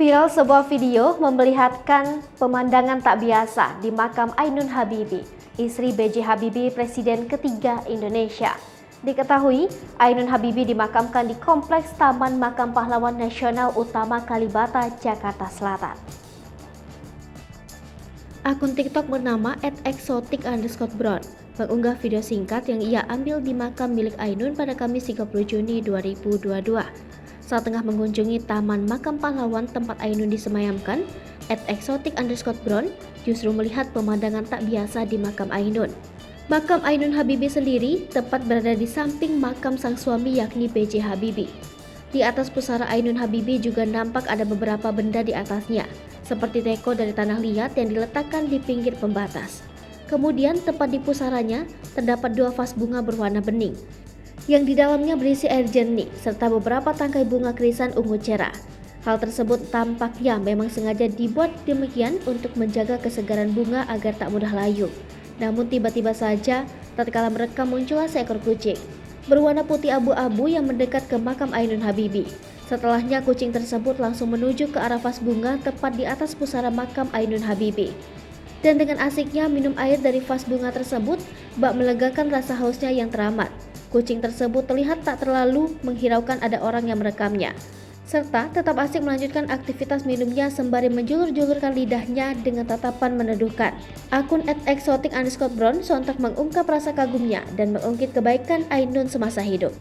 Viral sebuah video memperlihatkan pemandangan tak biasa di makam Ainun Habibie, istri B.J. Habibie, Presiden ketiga Indonesia. Diketahui, Ainun Habibie dimakamkan di Kompleks Taman Makam Pahlawan Nasional Utama Kalibata, Jakarta Selatan. Akun TikTok bernama @exotic_brown mengunggah video singkat yang ia ambil di makam milik Ainun pada Kamis 30 Juni 2022. Saat tengah mengunjungi Taman Makam Pahlawan tempat Ainun disemayamkan, @exotic_brown justru melihat pemandangan tak biasa di makam Ainun. Makam Ainun Habibie sendiri tepat berada di samping makam sang suami yakni B.J. Habibie. Di atas pusara Ainun Habibie juga nampak ada beberapa benda di atasnya, seperti teko dari tanah liat yang diletakkan di pinggir pembatas. Kemudian tepat di pusaranya terdapat 2 vas bunga berwarna bening, yang di dalamnya berisi air jernih serta beberapa tangkai bunga krisan ungu cerah. Hal tersebut tampaknya memang sengaja dibuat demikian untuk menjaga kesegaran bunga agar tak mudah layu. Namun tiba-tiba saja tatkala merekam muncullah seekor kucing berwarna putih abu-abu yang mendekat ke makam Ainun Habibie. Setelahnya kucing tersebut langsung menuju ke arah vas bunga tepat di atas pusara makam Ainun Habibie. Dan dengan asiknya minum air dari vas bunga tersebut, bak melegakan rasa hausnya yang teramat. Kucing tersebut terlihat tak terlalu menghiraukan ada orang yang merekamnya, serta tetap asik melanjutkan aktivitas minumnya sembari menjulur-julurkan lidahnya dengan tatapan meneduhkan. Akun @exotic_brown sontak mengungkap rasa kagumnya dan mengungkit kebaikan Ainun semasa hidup.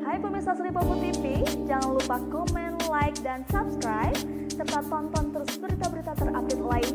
Hai pemirsa Sri Popo TV, jangan lupa komen, like, dan subscribe, serta tonton terus berita-berita terupdate lain